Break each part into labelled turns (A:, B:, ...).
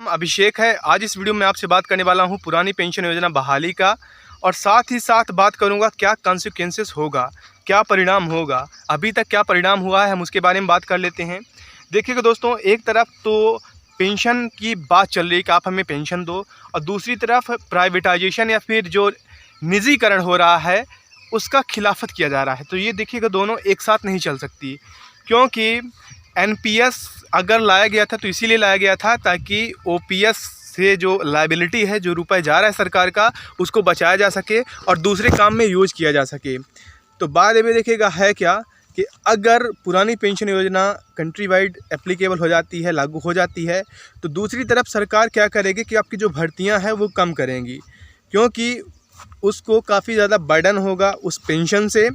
A: अभिषेक है। आज इस वीडियो में आपसे बात करने वाला हूं पुरानी पेंशन योजना बहाली का, और साथ ही साथ बात करूंगा क्या कॉन्सिक्वेंसेस होगा, क्या परिणाम होगा, अभी तक क्या परिणाम हुआ है, हम उसके बारे में बात कर लेते हैं। देखिएगा दोस्तों, एक तरफ तो पेंशन की बात चल रही है कि आप हमें पेंशन दो, और दूसरी तरफ प्राइवेटाइजेशन या फिर जो निजीकरण हो रहा है उसका खिलाफत किया जा रहा है। तो ये देखिएगा, दोनों एक साथ नहीं चल सकती, क्योंकि एनपीएस अगर लाया गया था तो इसीलिए लाया गया था ताकि ओपीएस से जो लायबिलिटी है, जो रुपए जा रहा है सरकार का, उसको बचाया जा सके और दूसरे काम में यूज किया जा सके। तो बाद में देखिएगा है क्या कि अगर पुरानी पेंशन योजना कंट्री वाइड एप्लीकेबल हो जाती है, लागू हो जाती है, तो दूसरी तरफ सरकार क्या करेगी कि आपकी जो भर्तियां हैं वो कम करेंगी, क्योंकि उसको काफ़ी ज़्यादा बर्डन होगा उस पेंशन से।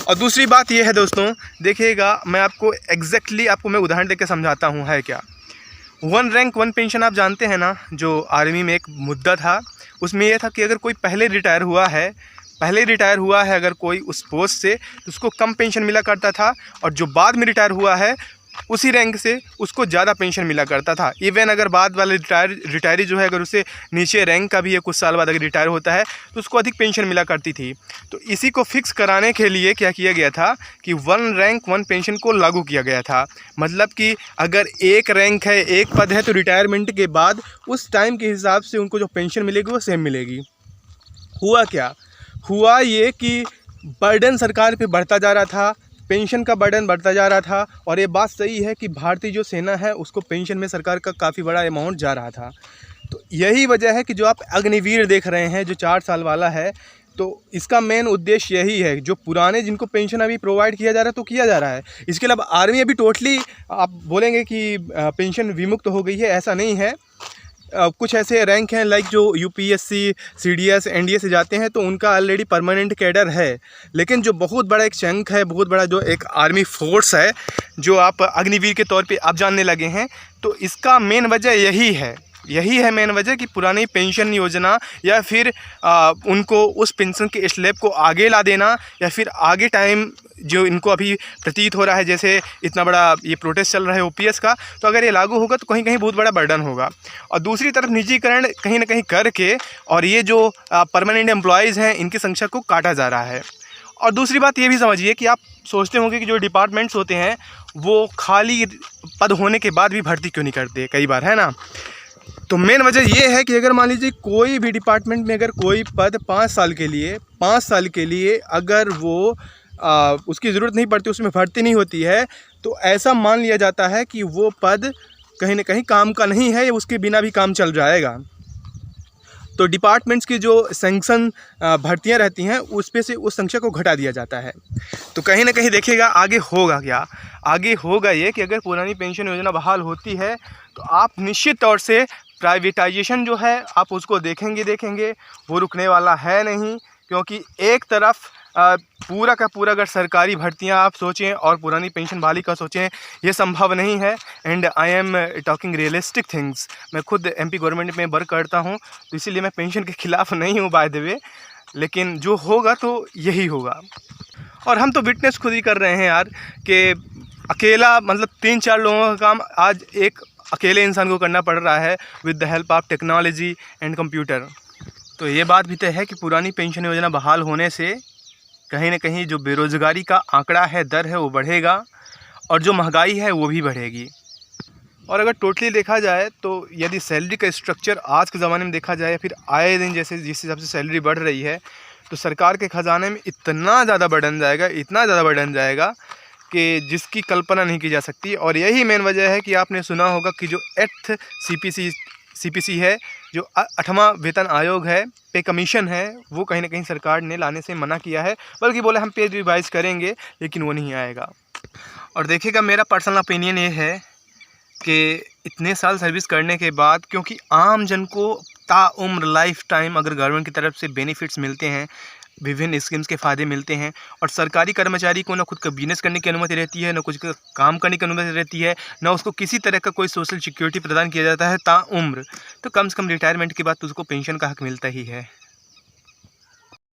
A: और दूसरी बात यह है दोस्तों, देखिएगा मैं आपको एग्जैक्टली मैं उदाहरण देकर समझाता हूँ है क्या। वन रैंक वन पेंशन आप जानते हैं ना, जो आर्मी में एक मुद्दा था, उसमें यह था कि अगर कोई पहले रिटायर हुआ है अगर कोई उस पोस्ट से, तो उसको कम पेंशन मिला करता था, और जो बाद में रिटायर हुआ है उसी रैंक से उसको ज़्यादा पेंशन मिला करता था। इवन अगर बाद वाले रिटायरी जो है, अगर उससे नीचे रैंक का भी है, कुछ साल बाद अगर रिटायर होता है तो उसको अधिक पेंशन मिला करती थी। तो इसी को फिक्स कराने के लिए क्या किया गया था कि वन रैंक वन पेंशन को लागू किया गया था। मतलब कि अगर एक रैंक है, एक पद है, तो रिटायरमेंट के बाद उस टाइम के हिसाब से उनको जो पेंशन मिलेगी वो सेम मिलेगी। हुआ क्या, हुआ ये कि बर्डन सरकार पे बढ़ता जा रहा था, पेंशन का बर्डन बढ़ता जा रहा था। और ये बात सही है कि भारतीय जो सेना है उसको पेंशन में सरकार का काफ़ी बड़ा अमाउंट जा रहा था। तो यही वजह है कि जो आप अग्निवीर देख रहे हैं जो 4 साल वाला है, तो इसका मेन उद्देश्य यही है। जो पुराने जिनको पेंशन अभी प्रोवाइड किया जा रहा है तो किया जा रहा है। इसके अलावा आर्मी अभी टोटली आप बोलेंगे कि पेंशन विमुक्त हो गई है, ऐसा नहीं है। कुछ ऐसे रैंक हैं लाइक जो यूपीएससी, सीडीएस, एनडीए से जाते हैं, तो उनका ऑलरेडी परमानेंट कैडर है। लेकिन जो बहुत बड़ा एक चंक है, बहुत बड़ा जो एक आर्मी फोर्स है, जो आप अग्निवीर के तौर पे आप जानने लगे हैं, तो इसका मेन वजह यही है मेन वजह कि पुरानी पेंशन योजना या फिर उनको उस पेंशन के स्लैब को आगे ला देना, या फिर आगे टाइम जो इनको अभी प्रतीत हो रहा है, जैसे इतना बड़ा ये प्रोटेस्ट चल रहा है ओपीएस का, तो अगर ये लागू होगा तो कहीं कहीं बहुत बड़ा बर्डन होगा। और दूसरी तरफ निजीकरण कहीं ना कहीं करके, और ये जो परमानेंट एम्प्लॉयज़ हैं इनकी संख्या को काटा जा रहा है। और दूसरी बात ये भी समझिए कि आप सोचते होंगे कि जो डिपार्टमेंट्स होते हैं वो खाली पद होने के बाद भी भर्ती क्यों नहीं करते कई बार, है ना। तो मेन वजह ये है कि अगर मान लीजिए कोई भी डिपार्टमेंट में अगर कोई पद 5 साल के लिए अगर वो उसकी ज़रूरत नहीं पड़ती, उसमें भर्ती नहीं होती है, तो ऐसा मान लिया जाता है कि वो पद कहीं ना कहीं काम का नहीं है, उसके बिना भी काम चल जाएगा। तो डिपार्टमेंट्स की जो सैंक्शन भर्तियां रहती हैं उस पे से उस संख्या को घटा दिया जाता है। तो कहीं ना कहीं देखिएगा आगे होगा क्या, आगे होगा ये कि अगर पुरानी पेंशन योजना बहाल होती है तो आप निश्चित तौर से प्राइवेटाइजेशन जो है आप उसको देखेंगे, वो रुकने वाला है नहीं। क्योंकि एक तरफ पूरा का पूरा अगर सरकारी भर्तियां आप सोचें और पुरानी पेंशन बहाली का सोचें, ये संभव नहीं है। And I am talking realistic things. मैं खुद एमपी गवर्नमेंट में वर्क करता हूं, तो इसीलिए मैं पेंशन के खिलाफ नहीं हूं बाय द वे, लेकिन जो होगा तो यही होगा। और हम तो विटनेस खुद ही कर रहे हैं यार, कि अकेला मतलब 3-4 लोगों का काम आज एक अकेले इंसान को करना पड़ रहा है with the help of technology and computer. तो ये बात भी तय है कि पुरानी पेंशन योजना बहाल होने से कहीं ना कहीं जो बेरोज़गारी का आंकड़ा है, दर है, वो बढ़ेगा, और जो महंगाई है वो भी बढ़ेगी। और अगर टोटली देखा जाए तो यदि सैलरी का स्ट्रक्चर आज के ज़माने में देखा जाए, फिर आए दिन जैसे जिस हिसाब से सैलरी बढ़ रही है, तो सरकार के ख़जाने में इतना ज़्यादा बढ़न जाएगा कि जिसकी कल्पना नहीं की जा सकती। और यही मेन वजह है कि आपने सुना होगा कि जो 8th CPC है, जो 8वां वेतन आयोग है, पे कमीशन है, वो कहीं ना कहीं सरकार ने लाने से मना किया है, बल्कि बोले हम पे रिवाइज करेंगे, लेकिन वो नहीं आएगा। और देखिएगा, मेरा पर्सनल ओपिनियन ये है कि इतने साल सर्विस करने के बाद, क्योंकि आम जन को ताउम्र लाइफ टाइम अगर गवर्नमेंट की तरफ से बेनिफिट्स मिलते हैं, विभिन्न स्कीम्स के फ़ायदे मिलते हैं, और सरकारी कर्मचारी को ना खुद का बिजनेस करने की अनुमति रहती है, ना कुछ का काम करने की अनुमति रहती है, ना उसको किसी तरह का कोई सोशल सिक्योरिटी प्रदान किया जाता है ताउम्र, तो कम से कम रिटायरमेंट के बाद तो उसको पेंशन का हक मिलता ही है।